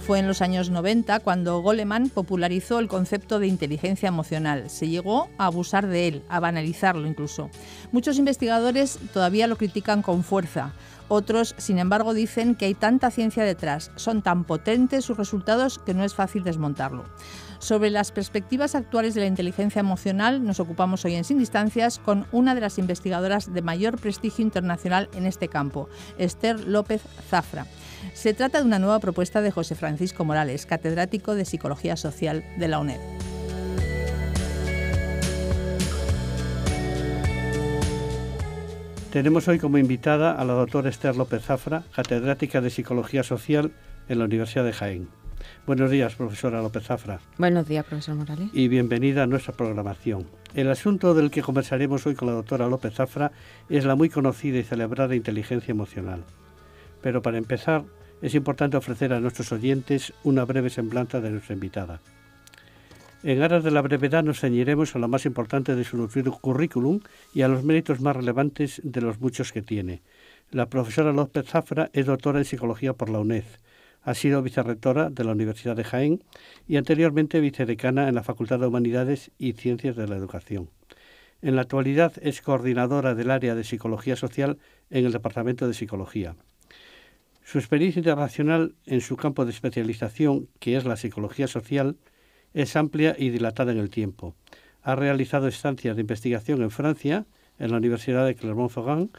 Fue en los años 90 cuando Goleman popularizó el concepto de inteligencia emocional. Se llegó a abusar de él, a banalizarlo incluso. Muchos investigadores todavía lo critican con fuerza. Otros, sin embargo, dicen que hay tanta ciencia detrás, son tan potentes sus resultados que no es fácil desmontarlo. Sobre las perspectivas actuales de la inteligencia emocional nos ocupamos hoy en Sin Distancias con una de las investigadoras de mayor prestigio internacional en este campo, Esther López Zafra. Se trata de una nueva propuesta de José Francisco Morales, catedrático de Psicología Social de la UNED. Tenemos hoy como invitada a la doctora Esther López Zafra, catedrática de Psicología Social en la Universidad de Jaén. Buenos días, profesora López Zafra. Buenos días, profesor Morales. Y bienvenida a nuestra programación. El asunto del que conversaremos hoy con la doctora López Zafra es la muy conocida y celebrada inteligencia emocional. Pero para empezar, es importante ofrecer a nuestros oyentes una breve semblanza de nuestra invitada. En aras de la brevedad nos ceñiremos a lo más importante de su nutrido currículum y a los méritos más relevantes de los muchos que tiene. La profesora López Zafra es doctora en Psicología por la UNED. Ha sido vicerrectora de la Universidad de Jaén y anteriormente vicedecana en la Facultad de Humanidades y Ciencias de la Educación. En la actualidad es coordinadora del área de Psicología Social en el Departamento de Psicología. Su experiencia internacional en su campo de especialización, que es la psicología social, es amplia y dilatada en el tiempo. Ha realizado estancias de investigación en Francia, en la Universidad de Clermont-Ferrand,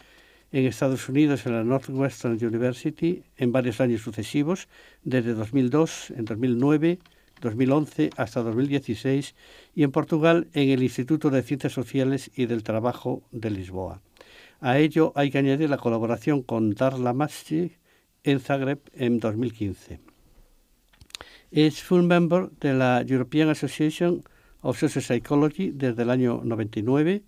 en Estados Unidos en la Northwestern University en varios años sucesivos, desde 2002, en 2009, 2011 hasta 2016, y en Portugal en el Instituto de Ciencias Sociales y del Trabajo de Lisboa. A ello hay que añadir la colaboración con Darla Masci en Zagreb en 2015. Es full member de la European Association of Social Psychology desde el año 99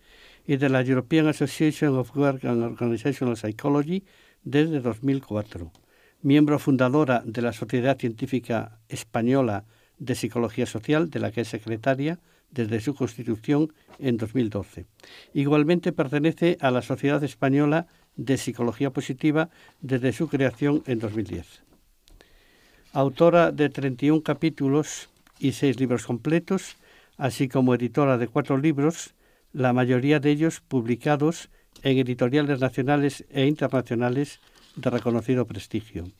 y de la European Association of Work and Organizational Psychology desde 2004. Miembro fundadora de la Sociedad Científica Española de Psicología Social, de la que es secretaria desde su constitución en 2012. Igualmente pertenece a la Sociedad Española de Psicología Positiva desde su creación en 2010. Autora de 31 capítulos y 6 libros completos, así como editora de 4 libros, la mayoría de ellos publicados en editoriales nacionales e internacionales de reconocido prestigio.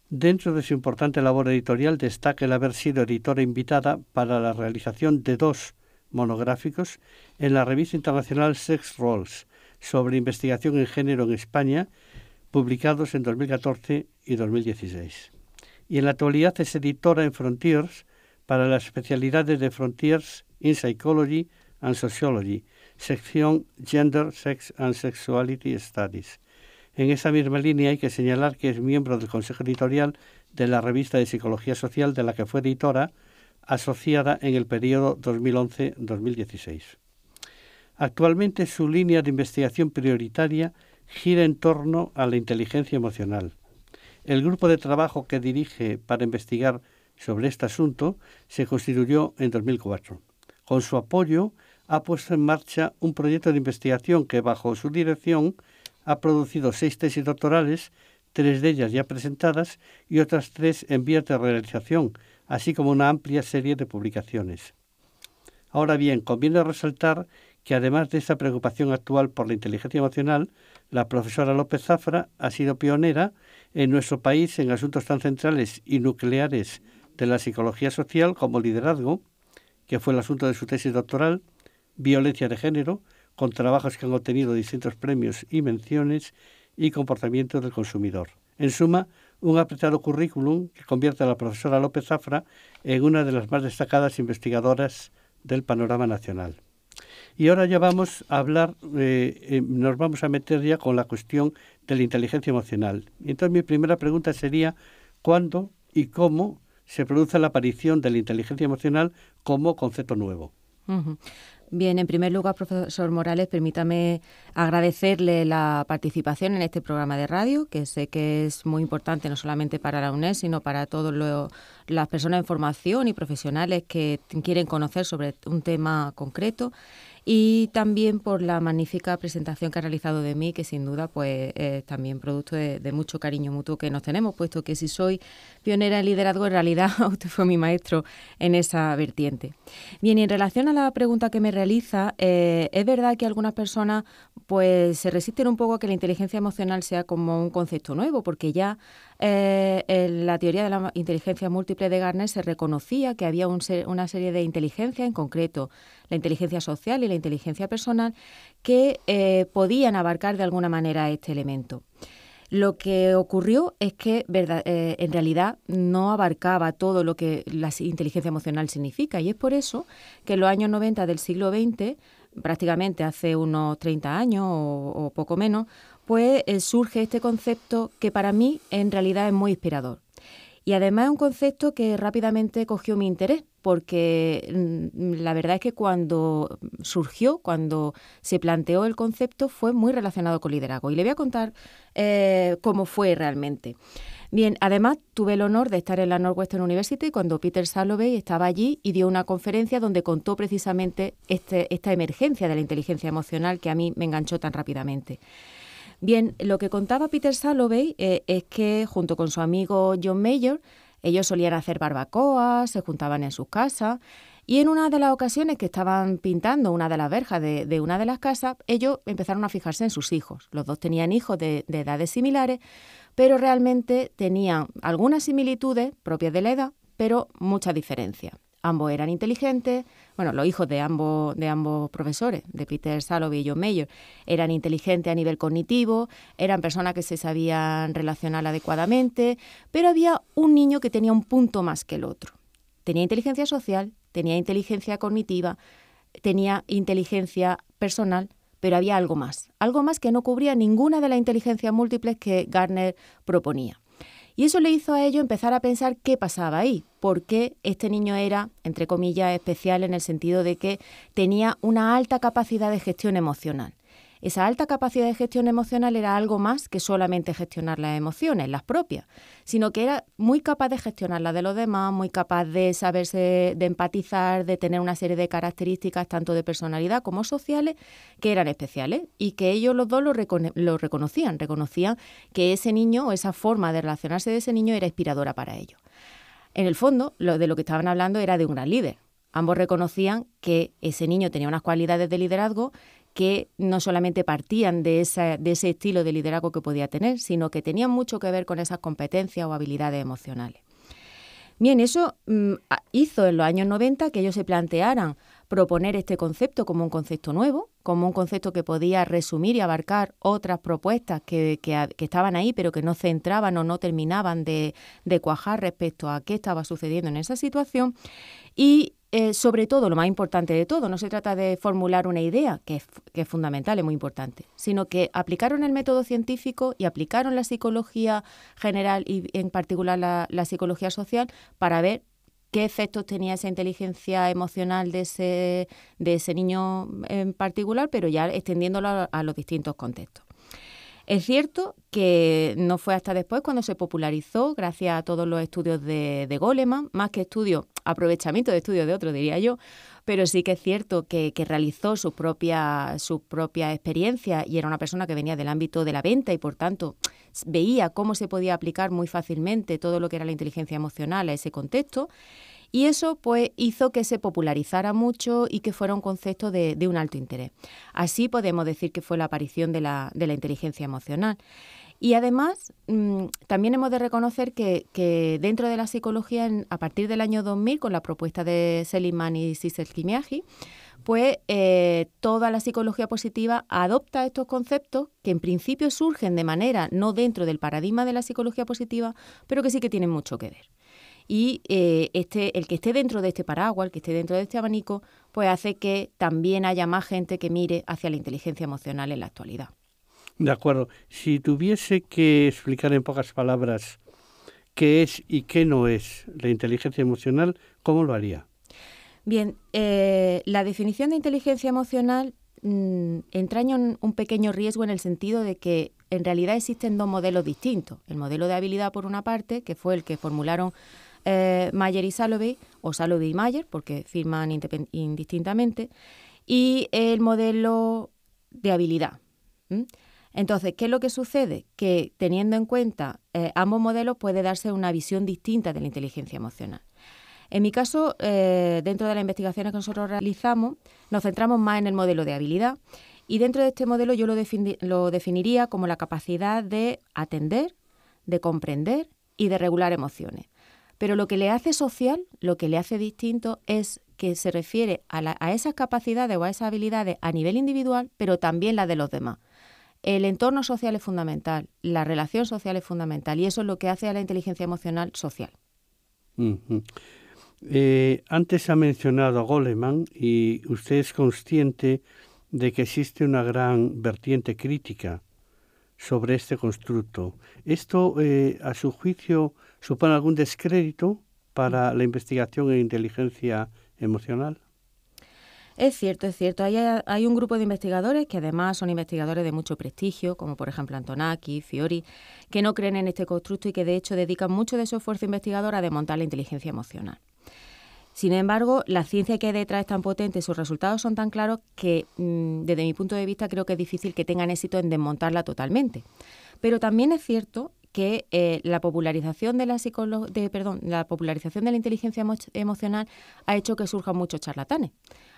Dentro de su importante labor editorial destaca el haber sido editora invitada para la realización de 2 monográficos en la revista internacional Sex Roles sobre investigación en género en España, publicados en 2014 y 2016. Y en la actualidad es editora en Frontiers para las especialidades de Frontiers in Psychology and Sociology, sección Gender, Sex and Sexuality Studies. En esa misma línea hay que señalar que es miembro del Consejo Editorial de la revista de Psicología Social, de la que fue editora, asociada en el periodo 2011-2016. Actualmente su línea de investigación prioritaria gira en torno a la inteligencia emocional. El grupo de trabajo que dirige para investigar sobre este asunto se constituyó en 2004. Con su apoyo ha puesto en marcha un proyecto de investigación que, bajo su dirección, ha producido 6 tesis doctorales, 3 de ellas ya presentadas y otras 3 en vías de realización, así como una amplia serie de publicaciones. Ahora bien, conviene resaltar que además de esta preocupación actual por la inteligencia emocional, la profesora López Zafra ha sido pionera en nuestro país en asuntos tan centrales y nucleares de la psicología social como liderazgo, que fue el asunto de su tesis doctoral, violencia de género, con trabajos que han obtenido distintos premios y menciones, y comportamiento del consumidor. En suma, un apretado currículum que convierte a la profesora López Zafra en una de las más destacadas investigadoras del panorama nacional. Y ahora ya vamos a hablar, nos vamos a meter ya con la cuestión de la inteligencia emocional. Entonces mi primera pregunta sería, ¿cuándo y cómo se produce la aparición de la inteligencia emocional como concepto nuevo? Uh-huh. Bien, en primer lugar, profesor Morales, permítame agradecerle la participación en este programa de radio, que sé que es muy importante no solamente para la UNED, sino para todas las personas en formación y profesionales que quieren conocer sobre un tema concreto. y también por la magnífica presentación que ha realizado de mí, que sin duda pues es también producto de mucho cariño mutuo que nos tenemos, puesto que si soy pionera en liderazgo, en realidad usted fue mi maestro en esa vertiente. Bien, y en relación a la pregunta que me realiza, es verdad que algunas personas pues se resisten un poco a que la inteligencia emocional sea como un concepto nuevo, porque ya en la teoría de la inteligencia múltiple de Gardner se reconocía que había una serie de inteligencias, en concreto la inteligencia social y la inteligencia personal, que podían abarcar de alguna manera este elemento. Lo que ocurrió es que en realidad no abarcaba todo lo que la inteligencia emocional significa, y es por eso que en los años 90 del siglo XX, prácticamente hace unos 30 años o poco menos, pues surge este concepto que para mí en realidad es muy inspirador. Y además es un concepto que rápidamente cogió mi interés, porque la verdad es que cuando surgió, cuando se planteó el concepto, fue muy relacionado con liderazgo. Y le voy a contar cómo fue realmente. Bien, además tuve el honor de estar en la Northwestern University cuando Peter Salovey estaba allí y dio una conferencia donde contó precisamente esta emergencia de la inteligencia emocional que a mí me enganchó tan rápidamente. Bien, lo que contaba Peter Salovey es que junto con su amigo John Mayer, ellos solían hacer barbacoas, se juntaban en sus casas y en una de las ocasiones que estaban pintando una de las verjas de una de las casas, ellos empezaron a fijarse en sus hijos. Los dos tenían hijos de edades similares, pero realmente tenían algunas similitudes propias de la edad, pero muchas diferencias. Ambos eran inteligentes, bueno, los hijos de ambos profesores, de Peter Salovey y John Mayer, eran inteligentes a nivel cognitivo, eran personas que se sabían relacionar adecuadamente, pero había un niño que tenía un punto más que el otro. Tenía inteligencia social, tenía inteligencia cognitiva, tenía inteligencia personal, pero había algo más que no cubría ninguna de las inteligencias múltiples que Gardner proponía. Y eso le hizo a ellos empezar a pensar qué pasaba ahí, por qué este niño era, entre comillas, especial en el sentido de que tenía una alta capacidad de gestión emocional. Esa alta capacidad de gestión emocional era algo más que solamente gestionar las emociones, las propias, sino que era muy capaz de gestionar las de los demás, muy capaz de saberse, de empatizar, de tener una serie de características tanto de personalidad como sociales que eran especiales y que ellos los dos lo reconocían que ese niño o esa forma de relacionarse de ese niño era inspiradora para ellos. En el fondo, de lo que estaban hablando era de un gran líder. Ambos reconocían que ese niño tenía unas cualidades de liderazgo que no solamente partían de ese estilo de liderazgo que podía tener, sino que tenían mucho que ver con esas competencias o habilidades emocionales. Bien, eso hizo en los años 90 que ellos se plantearan proponer este concepto como un concepto nuevo, como un concepto que podía resumir y abarcar otras propuestas que estaban ahí, pero que no centraban o no terminaban de cuajar respecto a qué estaba sucediendo en esa situación. Y sobre todo, lo más importante de todo, no se trata de formular una idea, que es fundamental, es muy importante, sino que aplicaron el método científico y aplicaron la psicología general y en particular la psicología social para ver qué efectos tenía esa inteligencia emocional de ese niño en particular, pero ya extendiéndolo a los distintos contextos. Es cierto que no fue hasta después cuando se popularizó, gracias a todos los estudios de Goleman, más que estudios, aprovechamiento de estudios de otros, diría yo, pero sí que es cierto que realizó sus propias experiencias y era una persona que venía del ámbito de la venta y, por tanto, veía cómo se podía aplicar muy fácilmente todo lo que era la inteligencia emocional a ese contexto. Y eso pues hizo que se popularizara mucho y que fuera un concepto de un alto interés. Así podemos decir que fue la aparición de la inteligencia emocional. Y además, también hemos de reconocer que dentro de la psicología, a partir del año 2000, con la propuesta de Seligman y Csikszentmihalyi, pues toda la psicología positiva adopta estos conceptos que en principio surgen de manera no dentro del paradigma de la psicología positiva, pero que sí que tienen mucho que ver. Y el que esté dentro de este paraguas, el que esté dentro de este abanico, pues hace que también haya más gente que mire hacia la inteligencia emocional en la actualidad. De acuerdo. Si tuviese que explicar en pocas palabras qué es y qué no es la inteligencia emocional, ¿cómo lo haría? Bien, la definición de inteligencia emocional entraña un pequeño riesgo en el sentido de que en realidad existen dos modelos distintos. El modelo de habilidad, por una parte, que fue el que formularon Mayer y Salovey, o Salovey y Mayer, porque firman indistintamente, y el modelo de habilidad. Entonces, ¿qué es lo que sucede? Que teniendo en cuenta ambos modelos puede darse una visión distinta de la inteligencia emocional. En mi caso, dentro de las investigaciones que nosotros realizamos, nos centramos más en el modelo de habilidad y dentro de este modelo yo lo definiría como la capacidad de atender, de comprender y de regular emociones. Pero lo que le hace social, lo que le hace distinto es que se refiere a esas capacidades o a esas habilidades a nivel individual, pero también las de los demás. El entorno social es fundamental, la relación social es fundamental y eso es lo que hace a la inteligencia emocional social. Uh-huh. Antes ha mencionado a Goleman y usted es consciente de que existe una gran vertiente crítica sobre este constructo. ¿Esto, a su juicio, supone algún descrédito para la investigación en inteligencia emocional? Es cierto, es cierto. Hay un grupo de investigadores que además son investigadores de mucho prestigio, como por ejemplo Antonacci, Fiori, que no creen en este constructo y que de hecho dedican mucho de su esfuerzo investigador a desmontar la inteligencia emocional. Sin embargo, la ciencia que hay detrás es tan potente y sus resultados son tan claros que, desde mi punto de vista, creo que es difícil que tengan éxito en desmontarla totalmente. Pero también es cierto que la popularización de la popularización de la inteligencia emocional ha hecho que surjan muchos charlatanes.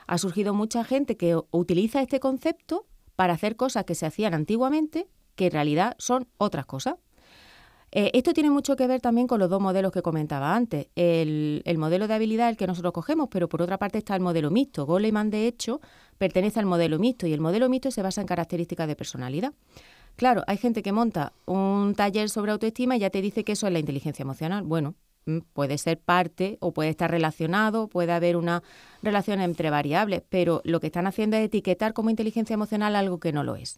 Ha surgido mucha gente que utiliza este concepto para hacer cosas que se hacían antiguamente, que en realidad son otras cosas. Esto tiene mucho que ver también con los dos modelos que comentaba antes. El modelo de habilidad, el que nosotros cogemos, pero por otra parte está el modelo mixto. Goleman, de hecho, pertenece al modelo mixto y el modelo mixto se basa en características de personalidad. Claro, hay gente que monta un taller sobre autoestima y ya te dice que eso es la inteligencia emocional. Bueno, puede ser parte o puede estar relacionado, puede haber una relación entre variables, pero lo que están haciendo es etiquetar como inteligencia emocional algo que no lo es.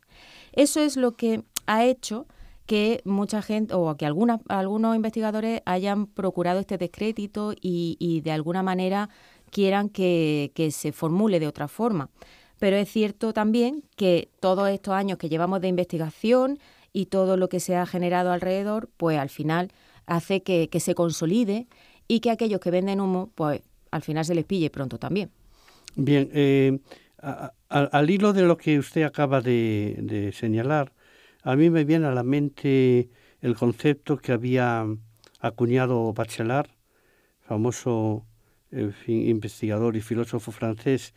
Eso es lo que ha hecho que mucha gente o que algunos investigadores hayan procurado este descrédito y de alguna manera quieran que se formule de otra forma. Pero es cierto también que todos estos años que llevamos de investigación y todo lo que se ha generado alrededor, pues al final hace que se consolide y que aquellos que venden humo, pues al final se les pille pronto también. Bien, al hilo de lo que usted acaba de señalar, a mí me viene a la mente el concepto que había acuñado Bachelard, famoso investigador y filósofo francés,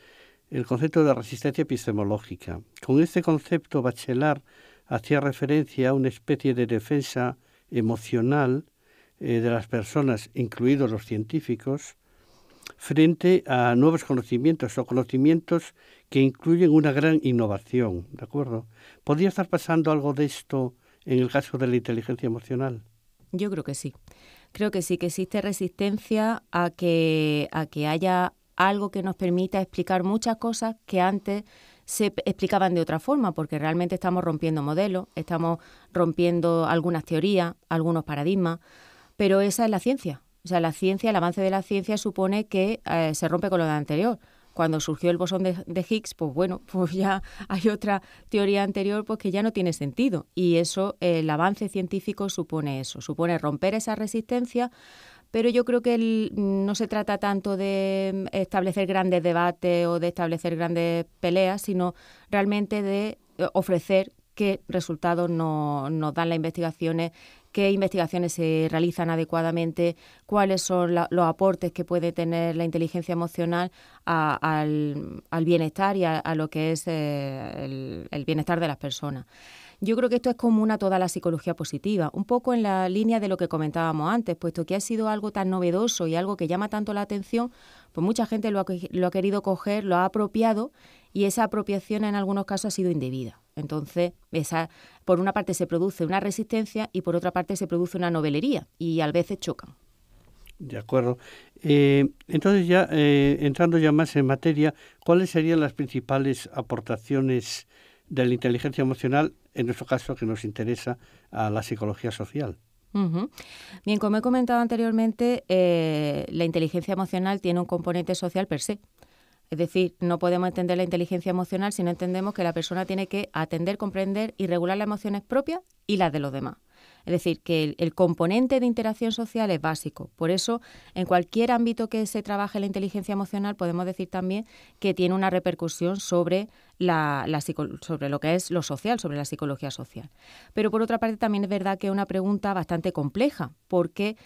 el concepto de resistencia epistemológica. Con este concepto, Bachelard hacía referencia a una especie de defensa emocional de las personas, incluidos los científicos, frente a nuevos conocimientos o conocimientos que incluyen una gran innovación, ¿de acuerdo? ¿Podría estar pasando algo de esto en el caso de la inteligencia emocional? Yo creo que sí. Creo que sí, que existe resistencia a que haya algo que nos permita explicar muchas cosas que antes se explicaban de otra forma, porque realmente estamos rompiendo modelos, estamos rompiendo algunas teorías, algunos paradigmas, pero esa es la ciencia. O sea, la ciencia, el avance de la ciencia supone que se rompe con lo de anterior. Cuando surgió el bosón de Higgs, pues bueno, pues ya hay otra teoría anterior pues que ya no tiene sentido. Y eso, el avance científico supone eso, supone romper esa resistencia, pero yo creo que no se trata tanto de establecer grandes debates o de establecer grandes peleas, sino realmente de ofrecer qué resultados nos dan las investigaciones, qué investigaciones se realizan adecuadamente, cuáles son los aportes que puede tener la inteligencia emocional al bienestar y a lo que es el bienestar de las personas. Yo creo que esto es común a toda la psicología positiva, un poco en la línea de lo que comentábamos antes, puesto que ha sido algo tan novedoso y algo que llama tanto la atención, pues mucha gente lo ha querido coger, lo ha apropiado y esa apropiación en algunos casos ha sido indebida. Entonces, por una parte se produce una resistencia y por otra parte se produce una novelería y a veces chocan. De acuerdo. Entonces, ya entrando ya más en materia, ¿cuáles serían las principales aportaciones de la inteligencia emocional, en nuestro caso que nos interesa, a la psicología social? Uh-huh. Bien, como he comentado anteriormente, la inteligencia emocional tiene un componente social per se. Es decir, no podemos entender la inteligencia emocional si no entendemos que la persona tiene que atender, comprender y regular las emociones propias y las de los demás. Es decir, que el componente de interacción social es básico. Por eso, en cualquier ámbito que se trabaje la inteligencia emocional, podemos decir también que tiene una repercusión sobre sobre lo que es lo social, sobre la psicología social. Pero por otra parte también es verdad que es una pregunta bastante compleja, porque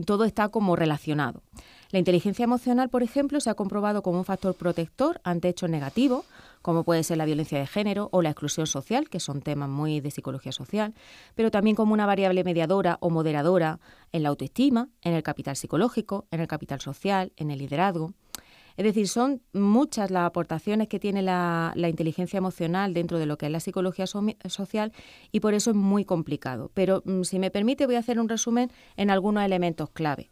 todo está como relacionado. La inteligencia emocional, por ejemplo, se ha comprobado como un factor protector ante hechos negativos, como puede ser la violencia de género o la exclusión social, que son temas muy de psicología social, pero también como una variable mediadora o moderadora en la autoestima, en el capital psicológico, en el capital social, en el liderazgo. Es decir, son muchas las aportaciones que tiene la inteligencia emocional dentro de lo que es la psicología social y por eso es muy complicado. Pero si me permite voy a hacer un resumen en algunos elementos clave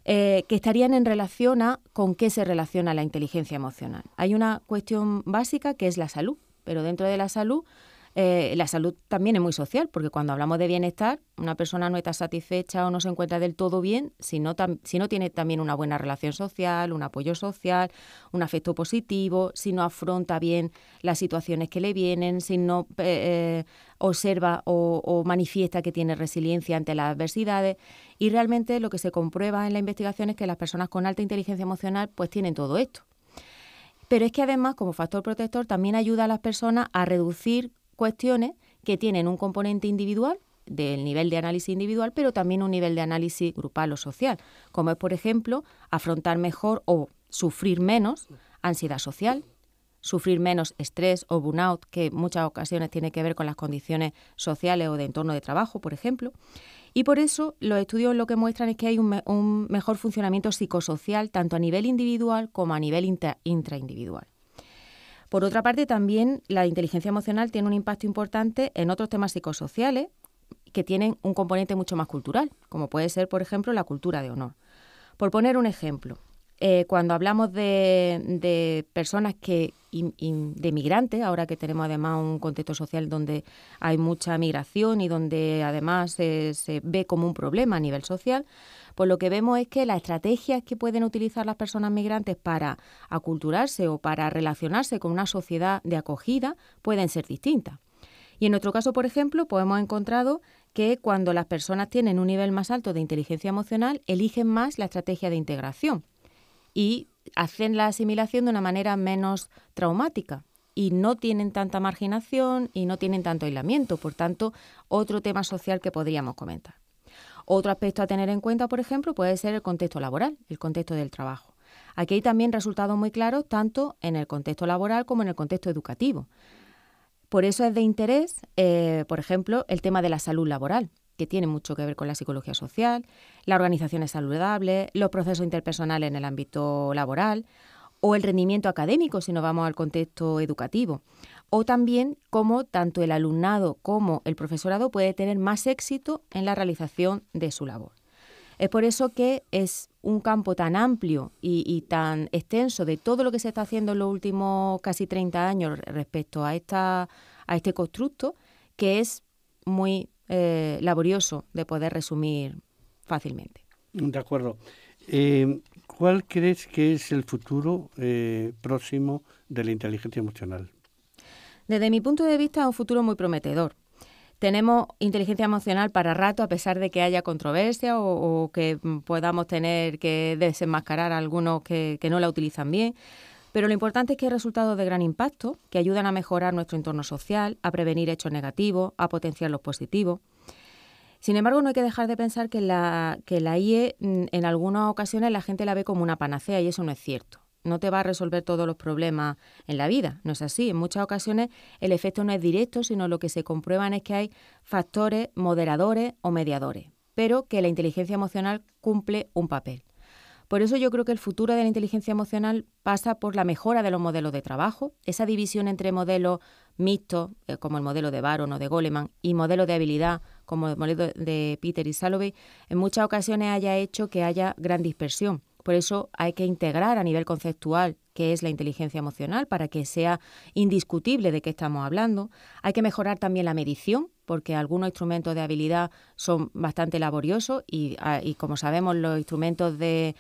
que estarían en relación a con qué se relaciona la inteligencia emocional. Hay una cuestión básica que es la salud, pero dentro de la salud también es muy social, porque cuando hablamos de bienestar, una persona no está satisfecha o no se encuentra del todo bien si no tiene también una buena relación social, un apoyo social, un afecto positivo, si no afronta bien las situaciones que le vienen, si no observa o manifiesta que tiene resiliencia ante las adversidades. Y realmente lo que se comprueba en la investigación es que las personas con alta inteligencia emocional pues tienen todo esto. Pero es que además, como factor protector, también ayuda a las personas a reducir cuestiones que tienen un componente individual, del nivel de análisis individual, pero también un nivel de análisis grupal o social, como es, por ejemplo, afrontar mejor o sufrir menos ansiedad social, sufrir menos estrés o burnout, que en muchas ocasiones tiene que ver con las condiciones sociales o de entorno de trabajo, por ejemplo. Y por eso los estudios lo que muestran es que hay un mejor funcionamiento psicosocial tanto a nivel individual como a nivel intraindividual. Por otra parte, también la inteligencia emocional tiene un impacto importante en otros temas psicosociales que tienen un componente mucho más cultural, como puede ser, por ejemplo, la cultura de honor. Por poner un ejemplo, cuando hablamos de personas de migrantes, ahora que tenemos además un contexto social donde hay mucha migración y donde además se ve como un problema a nivel social, pues lo que vemos es que las estrategias que pueden utilizar las personas migrantes para aculturarse o para relacionarse con una sociedad de acogida pueden ser distintas. Y en nuestro caso, por ejemplo, pues hemos encontrado que cuando las personas tienen un nivel más alto de inteligencia emocional, eligen más la estrategia de integración y hacen la asimilación de una manera menos traumática y no tienen tanta marginación y no tienen tanto aislamiento. Por tanto, otro tema social que podríamos comentar. Otro aspecto a tener en cuenta, por ejemplo, puede ser el contexto laboral, el contexto del trabajo. Aquí hay también resultados muy claros tanto en el contexto laboral como en el contexto educativo. Por eso es de interés, por ejemplo, el tema de la salud laboral, que tiene mucho que ver con la psicología social, las organizaciones saludables, los procesos interpersonales en el ámbito laboral o el rendimiento académico si nos vamos al contexto educativo. O también cómo tanto el alumnado como el profesorado puede tener más éxito en la realización de su labor. Es por eso que es un campo tan amplio y tan extenso de todo lo que se está haciendo en los últimos casi 30 años respecto a este constructo que es muy laborioso de poder resumir fácilmente. De acuerdo. ¿Cuál crees que es el futuro próximo de la inteligencia emocional? Desde mi punto de vista es un futuro muy prometedor. Tenemos inteligencia emocional para rato, a pesar de que haya controversia o que podamos tener que desenmascarar a algunos que no la utilizan bien. Pero lo importante es que hay resultados de gran impacto que ayudan a mejorar nuestro entorno social, a prevenir hechos negativos, a potenciar los positivos. Sin embargo, no hay que dejar de pensar que la IE en algunas ocasiones la gente la ve como una panacea y eso no es cierto. No te va a resolver todos los problemas en la vida, no es así. En muchas ocasiones el efecto no es directo, sino lo que se comprueban es que hay factores moderadores o mediadores, pero que la inteligencia emocional cumple un papel. Por eso yo creo que el futuro de la inteligencia emocional pasa por la mejora de los modelos de trabajo, esa división entre modelos mixtos, como el modelo de Baron o de Goleman, y modelos de habilidad, como el modelo de Peter y Salovey, en muchas ocasiones haya hecho que haya gran dispersión. Por eso hay que integrar a nivel conceptual qué es la inteligencia emocional para que sea indiscutible de qué estamos hablando. Hay que mejorar también la medición porque algunos instrumentos de habilidad son bastante laboriosos y como sabemos, los instrumentos de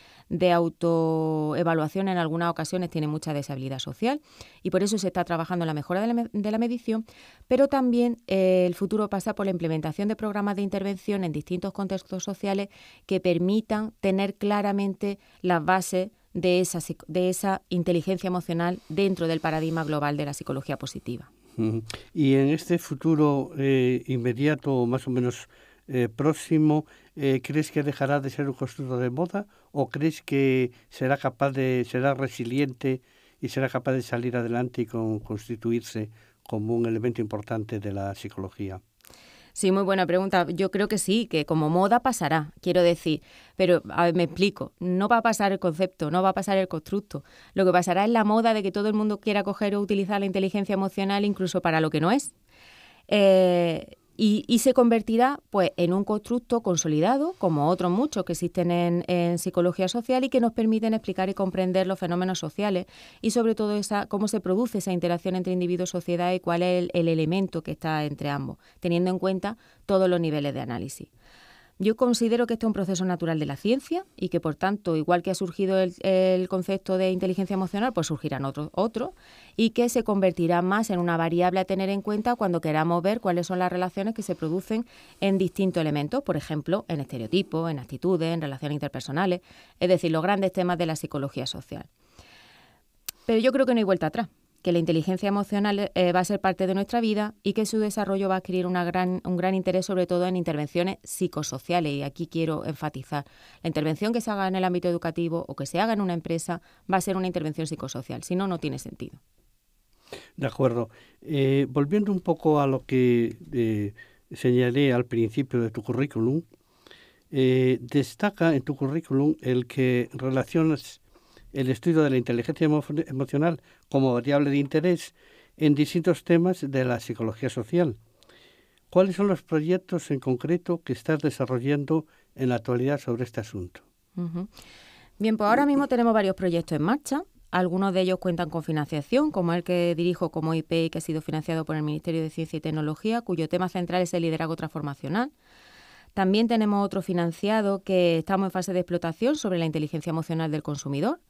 autoevaluación en algunas ocasiones tienen mucha deshabilidad social y por eso se está trabajando en la mejora de la medición, pero también el futuro pasa por la implementación de programas de intervención en distintos contextos sociales que permitan tener claramente las bases de esa inteligencia emocional dentro del paradigma global de la psicología positiva. Y en este futuro inmediato o más o menos próximo, ¿crees que dejará de ser un constructo de moda o crees que será resiliente y será capaz de salir adelante y constituirse como un elemento importante de la psicología? Sí, muy buena pregunta. Yo creo que sí, que como moda pasará, quiero decir. Pero, a ver, me explico. No va a pasar el concepto, no va a pasar el constructo. Lo que pasará es la moda de que todo el mundo quiera coger o utilizar la inteligencia emocional incluso para lo que no es. Y se convertirá pues en un constructo consolidado, como otros muchos que existen en psicología social y que nos permiten explicar y comprender los fenómenos sociales y sobre todo cómo se produce esa interacción entre individuo y sociedad y cuál es el elemento que está entre ambos, teniendo en cuenta todos los niveles de análisis. Yo considero que este es un proceso natural de la ciencia y que, por tanto, igual que ha surgido el concepto de inteligencia emocional, pues surgirán otros y que se convertirá más en una variable a tener en cuenta cuando queramos ver cuáles son las relaciones que se producen en distintos elementos, por ejemplo, en estereotipos, en actitudes, en relaciones interpersonales, es decir, los grandes temas de la psicología social. Pero yo creo que no hay vuelta atrás, que la inteligencia emocional va a ser parte de nuestra vida y que su desarrollo va a adquirir un gran interés sobre todo en intervenciones psicosociales. Y aquí quiero enfatizar, la intervención que se haga en el ámbito educativo o que se haga en una empresa va a ser una intervención psicosocial, si no, no tiene sentido. De acuerdo. Volviendo un poco a lo que señalé al principio de tu currículum, destaca en tu currículum el que relacionas el estudio de la inteligencia emocional como variable de interés en distintos temas de la psicología social. ¿Cuáles son los proyectos en concreto que estás desarrollando en la actualidad sobre este asunto? Bien, pues ahora mismo tenemos varios proyectos en marcha. Algunos de ellos cuentan con financiación, como el que dirijo como IP y que ha sido financiado por el Ministerio de Ciencia y Tecnología, cuyo tema central es el liderazgo transformacional. También tenemos otro financiado que estamos en fase de explotación sobre la inteligencia emocional del consumidor.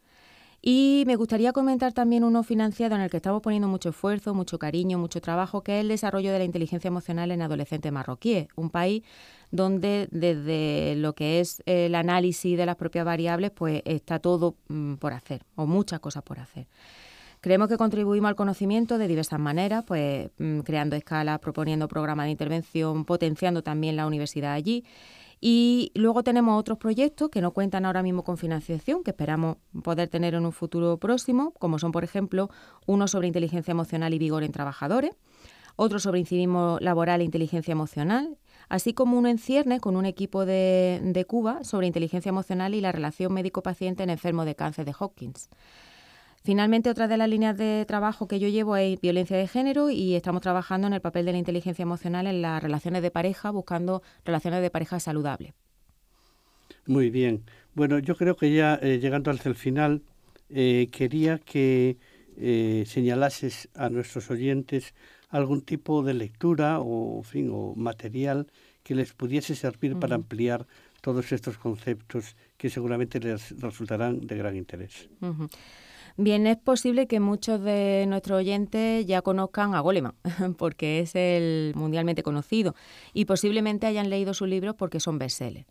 Y me gustaría comentar también uno financiado en el que estamos poniendo mucho esfuerzo, mucho cariño, mucho trabajo, que es el desarrollo de la inteligencia emocional en adolescentes marroquíes, un país donde desde lo que es el análisis de las propias variables, pues está todo por hacer, o muchas cosas por hacer. Creemos que contribuimos al conocimiento de diversas maneras, pues creando escalas, proponiendo programas de intervención, potenciando también la universidad allí. Y luego tenemos otros proyectos que no cuentan ahora mismo con financiación, que esperamos poder tener en un futuro próximo, como son, por ejemplo, uno sobre inteligencia emocional y vigor en trabajadores, otro sobre incivismo laboral e inteligencia emocional, así como uno en ciernes con un equipo de Cuba sobre inteligencia emocional y la relación médico-paciente en enfermos de cáncer de Hopkins. Finalmente, otra de las líneas de trabajo que yo llevo es violencia de género y estamos trabajando en el papel de la inteligencia emocional en las relaciones de pareja, buscando relaciones de pareja saludables. Muy bien. Bueno, yo creo que ya llegando hacia el final, quería que señalases a nuestros oyentes algún tipo de lectura o material que les pudiese servir para ampliar todos estos conceptos que seguramente les resultarán de gran interés. Bien, es posible que muchos de nuestros oyentes ya conozcan a Goleman, porque es el mundialmente conocido, y posiblemente hayan leído sus libros porque son bestsellers.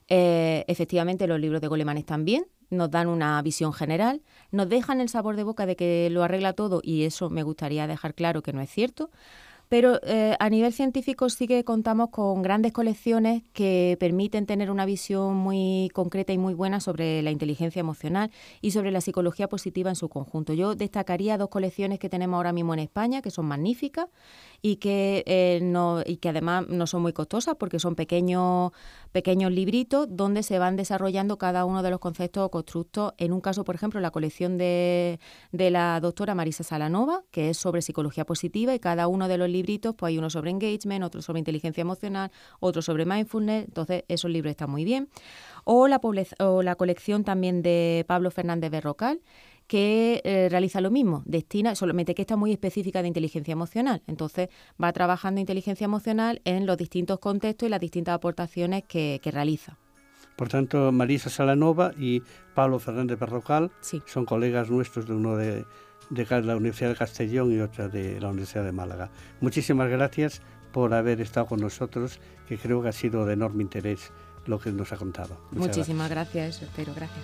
Efectivamente, los libros de Goleman están bien, nos dan una visión general, nos dejan el sabor de boca de que lo arregla todo, y eso me gustaría dejar claro que no es cierto. Pero a nivel científico sí que contamos con grandes colecciones que permiten tener una visión muy concreta y muy buena sobre la inteligencia emocional y sobre la psicología positiva en su conjunto. Yo destacaría dos colecciones que tenemos ahora mismo en España, que son magníficas y que además no son muy costosas porque son pequeños libritos donde se van desarrollando cada uno de los conceptos o constructos. En un caso, por ejemplo, la colección de la doctora Marisa Salanova, que es sobre psicología positiva, y cada uno de los libritos, pues hay uno sobre engagement, otro sobre inteligencia emocional, otro sobre mindfulness, entonces esos libros están muy bien. O la colección también de Pablo Fernández Berrocal, que realiza lo mismo, destina, solamente que está muy específica de inteligencia emocional. Entonces va trabajando inteligencia emocional en los distintos contextos y las distintas aportaciones que realiza. Por tanto, Marisa Salanova y Pablo Fernández Berrocal Sí. son colegas nuestros, de uno de la Universidad de Castellón y otra de la Universidad de Málaga. Muchísimas gracias por haber estado con nosotros, que creo que ha sido de enorme interés lo que nos ha contado. Muchísimas gracias, eso espero. Gracias.